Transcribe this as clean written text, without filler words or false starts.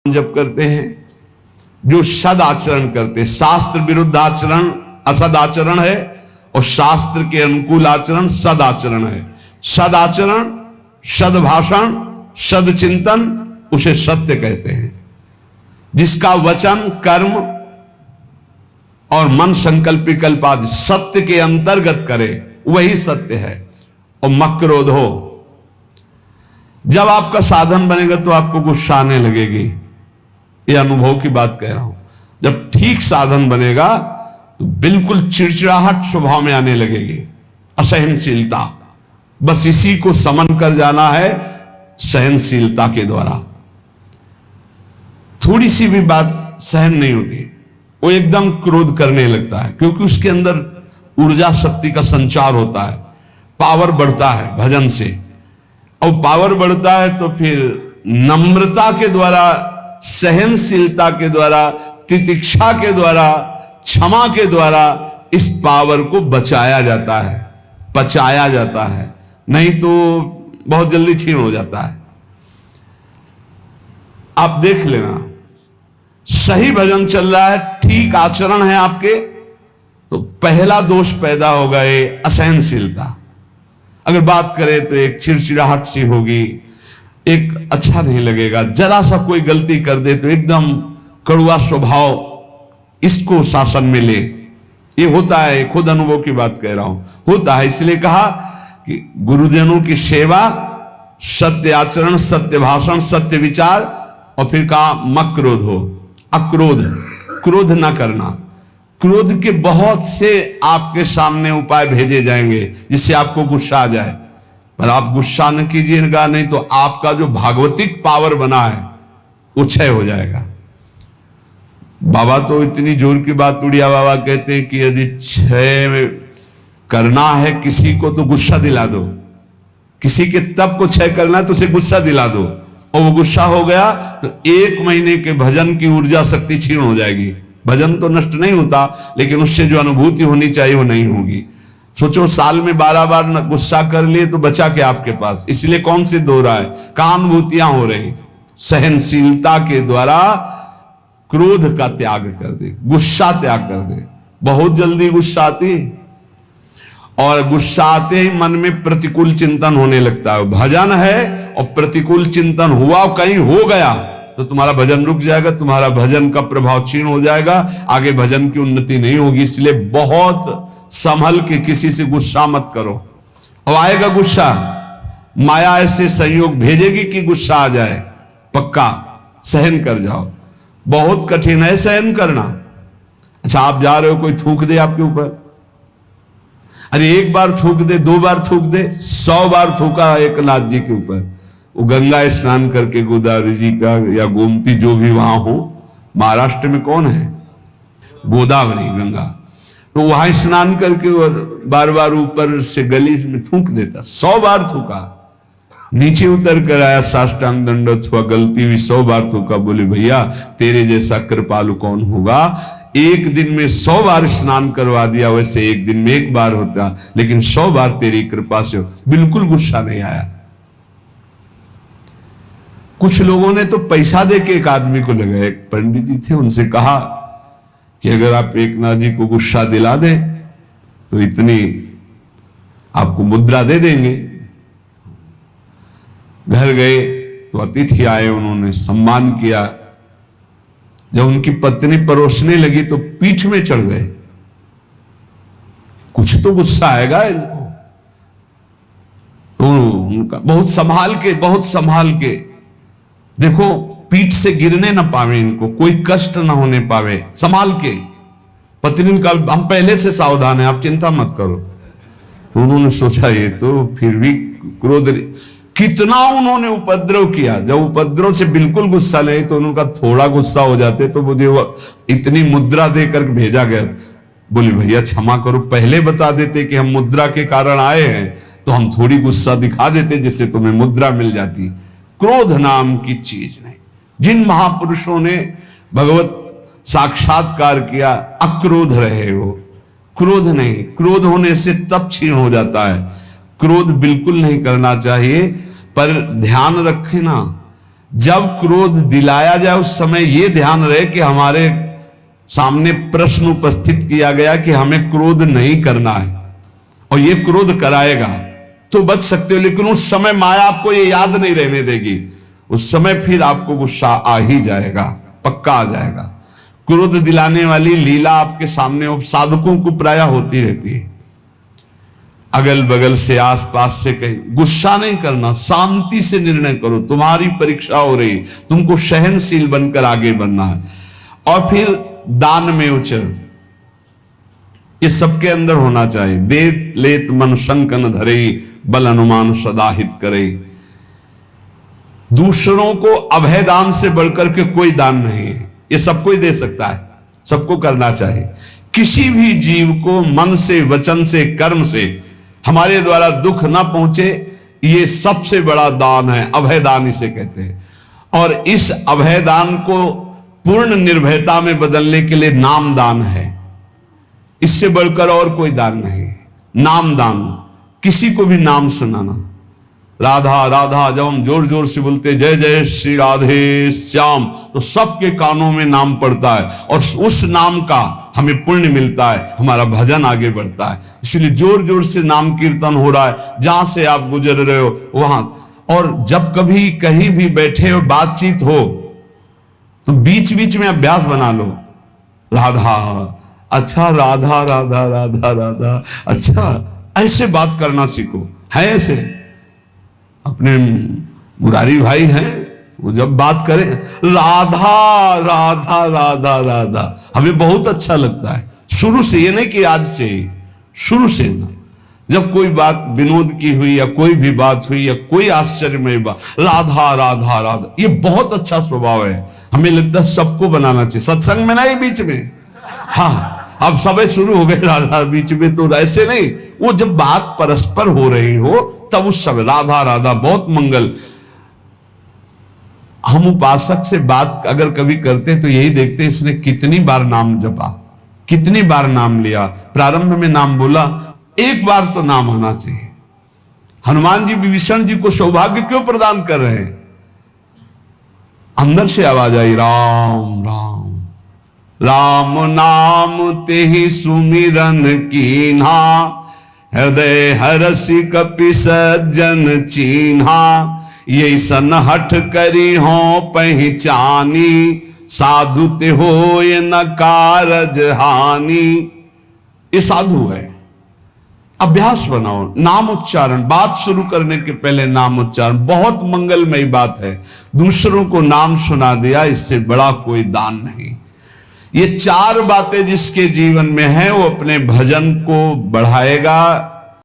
जप करते हैं, जो सद आचरण करते, शास्त्र विरुद्ध आचरण असद आचरण है और शास्त्र के अनुकूल आचरण सद आचरण है। सद आचरण, सद भाषण, सद चिंतन, उसे सत्य कहते हैं। जिसका वचन, कर्म और मन संकल्प विकल्प आदि सत्य के अंतर्गत करे वही सत्य है। और मक्रोध हो, जब आपका साधन बनेगा तो आपको गुस्सा आने लगेगी, ये अनुभव की बात कह रहा हूं। जब ठीक साधन बनेगा तो बिल्कुल चिड़चिड़ाहट स्वभाव में आने लगेगी, असहनशीलता। बस इसी को समन कर जाना है सहनशीलता के द्वारा। थोड़ी सी भी बात सहन नहीं होती, वो एकदम क्रोध करने लगता है, क्योंकि उसके अंदर ऊर्जा शक्ति का संचार होता है, पावर बढ़ता है भजन से। और पावर बढ़ता है तो फिर नम्रता के द्वारा, सहनशीलता के द्वारा, तितिक्षा के द्वारा, क्षमा के द्वारा इस पावर को बचाया जाता है, पचाया जाता है, नहीं तो बहुत जल्दी छीन हो जाता है। आप देख लेना, सही भजन चल रहा है, ठीक आचरण है आपके, तो पहला दोष पैदा होगा ये असहनशीलता। अगर बात करें तो एक चिड़चिड़ाहट सी होगी, एक अच्छा नहीं लगेगा। जरा सा कोई गलती कर दे तो एकदम कड़वा स्वभाव, इसको शासन में ले। ये होता है, खुद अनुभव की बात कह रहा हूं, होता है। इसलिए कहा कि गुरुजनों की सेवा, सत्य आचरण, सत्य भाषण, सत्य विचार, और फिर कहा मक्रोध हो, अक्रोध, क्रोध ना करना। क्रोध के बहुत से आपके सामने उपाय भेजे जाएंगे जिससे आपको गुस्सा आ जाए, पर आप गुस्सा न कीजिएगा, नहीं तो आपका जो भागवतिक पावर बना है वो क्षय हो जाएगा। बाबा तो इतनी जोर की बात, उड़िया बाबा कहते हैं कि यदि क्षय करना है किसी को तो गुस्सा दिला दो, किसी के तप को क्षय करना है तो उसे गुस्सा दिला दो, और वो गुस्सा हो गया तो 1 महीने के भजन की ऊर्जा शक्ति क्षीण हो जाएगी। भजन तो नष्ट नहीं होता, लेकिन उससे जो अनुभूति होनी चाहिए वो नहीं होगी। सोचो, साल में 12 बार गुस्सा कर लिए तो बचा क्या आपके पास? इसलिए कौन से दो रहा है, कहां अनुभूतियां हो रही? सहनशीलता के द्वारा क्रोध का त्याग कर दे, गुस्सा त्याग कर दे। बहुत जल्दी गुस्सा आती, और गुस्सा आते ही मन में प्रतिकूल चिंतन होने लगता है। भजन है और प्रतिकूल चिंतन हुआ, कहीं हो गया तो तुम्हारा भजन रुक जाएगा, तुम्हारा भजन का प्रभाव क्षीण हो जाएगा, आगे भजन की उन्नति नहीं होगी। इसलिए बहुत संभल के किसी से गुस्सा मत करो। और आएगा गुस्सा, माया ऐसे संयोग भेजेगी कि गुस्सा आ जाए, पक्का सहन कर जाओ। बहुत कठिन है सहन करना। अच्छा, आप जा रहे हो, कोई थूक दे आपके ऊपर, अरे 1 बार थूक दे, 2 बार थूक दे, 100 बार थूका एक नाथ जी के ऊपर। वो गंगा स्नान करके, गोदावरी जी का या गोमती जो भी वहां हो, महाराष्ट्र में कौन है, गोदावरी गंगा, तो वहां स्नान करके बार बार ऊपर से गली में थूक देता। 100 बार थूका, नीचे उतर कर आया, साष्टांग दंडवत हुआ, गलती हुई, 100 बार थूका। बोले भैया तेरे जैसा कृपालु कौन होगा, 1 दिन में 100 बार स्नान करवा दिया, वैसे 1 दिन में 1 बार होता, लेकिन 100 बार तेरी कृपा से हो। बिल्कुल गुस्सा नहीं आया। कुछ लोगों ने तो पैसा दे के एक आदमी को लगाया, एक पंडित जी थे, उनसे कहा कि अगर आप एक नाथ जी को गुस्सा दिला दे तो इतनी आपको मुद्रा दे देंगे। घर गए तो अतिथि आए, उन्होंने सम्मान किया। जब उनकी पत्नी परोसने लगी तो पीठ में चढ़ गए, कुछ तो गुस्सा आएगा इनको। तो उनका बहुत संभाल के देखो, पीठ से गिरने ना पावे, इनको कोई कष्ट ना होने पावे, संभाल के। पत्नी का हम पहले से सावधान है, आप चिंता मत करो। तो उन्होंने सोचा ये तो फिर भी क्रोध, कितना उन्होंने उपद्रव किया। जब उपद्रव से बिल्कुल गुस्सा नहीं तो उनका थोड़ा गुस्सा हो जाते तो मुझे इतनी मुद्रा देकर भेजा गया। बोले भैया क्षमा करो, पहले बता देते कि हम मुद्रा के कारण आए हैं तो हम थोड़ी गुस्सा दिखा देते, जिससे तुम्हें मुद्रा मिल जाती। क्रोध नाम की चीज नहीं। जिन महापुरुषों ने भगवत साक्षात्कार किया, अक्रोध रहे हो, क्रोध नहीं। क्रोध होने से तप क्षीण हो जाता है। क्रोध बिल्कुल नहीं करना चाहिए, पर ध्यान रखे ना, जब क्रोध दिलाया जाए उस समय यह ध्यान रहे कि हमारे सामने प्रश्न उपस्थित किया गया कि हमें क्रोध नहीं करना है, और ये क्रोध कराएगा तो बच सकते हो, लेकिन उस समय माया आपको ये याद नहीं रहने देगी। उस समय फिर आपको गुस्सा आ ही जाएगा, पक्का आ जाएगा। क्रोध दिलाने वाली लीला आपके सामने साधकों को प्राय होती रहती है। अगल बगल से आसपास से कहीं गुस्सा नहीं करना, शांति से निर्णय करो। तुम्हारी परीक्षा हो रही, तुमको सहनशील बनकर आगे बढ़ना है। और फिर दान में उचर, ये सबके अंदर होना चाहिए। देत लेत मन शंकन धरे, बल अनुमान सदा हित करे। दूसरों को अभय दान से बढ़कर के कोई दान नहीं है, ये सबको ही दे सकता है, सबको करना चाहिए। किसी भी जीव को मन से, वचन से, कर्म से हमारे द्वारा दुख ना पहुंचे, ये सबसे बड़ा दान है, अभय दान इसे कहते हैं। और इस अभय दान को पूर्ण निर्भयता में बदलने के लिए नाम दान है, इससे बढ़कर और कोई दान नहीं। नाम दान, किसी को भी नाम सुनाना। राधा राधा जब हम जोर जोर से बोलते जय जय श्री राधे श्याम, तो सबके कानों में नाम पड़ता है और उस नाम का हमें पुण्य मिलता है, हमारा भजन आगे बढ़ता है। इसलिए जोर जोर से नाम कीर्तन हो रहा है, जहां से आप गुजर रहे हो वहां। और जब कभी कहीं भी बैठे हो, बातचीत हो, तो बीच बीच में अभ्यास बना लो। राधा, अच्छा राधा राधा राधा राधा, अच्छा ऐसे बात करना सीखो। है ऐसे अपने मुरारी भाई हैं, वो जब बात करें राधा राधा राधा राधा, हमें बहुत अच्छा लगता है शुरू से, ये नहीं कि आज से, शुरू से ना। जब कोई बात विनोद की हुई या कोई भी बात हुई या कोई आश्चर्यमय बात, राधा राधा राधा, ये बहुत अच्छा स्वभाव है। हमें लगता है सबको बनाना चाहिए, सत्संग में नहीं, बीच में। हाँ, अब सबे शुरू हो गए राधा बीच में, तो ऐसे नहीं। वो जब बात परस्पर हो रही हो तब उस समय राधा राधा, बहुत मंगल। हम उपासक से बात अगर कभी करते तो यही देखते इसने कितनी बार नाम जपा, कितनी बार नाम लिया। प्रारंभ में नाम बोला, एक बार तो नाम आना चाहिए। हनुमान जी विभीषण जी को सौभाग्य क्यों प्रदान कर रहे हैं? अंदर से आवाज आई, राम राम राम नाम तेहि सुमिरन कीन्हा, हृदय हरसि कपि सज्जन चीन्हा। ये सन हठ करी हो पहचानी, साधु ते होय न कारज हानि। ये साधु है। अभ्यास बनाओ, नाम उच्चारण, बात शुरू करने के पहले नाम उच्चारण बहुत मंगलमयी बात है। दूसरों को नाम सुना दिया, इससे बड़ा कोई दान नहीं। ये चार बातें जिसके जीवन में है वो अपने भजन को बढ़ाएगा,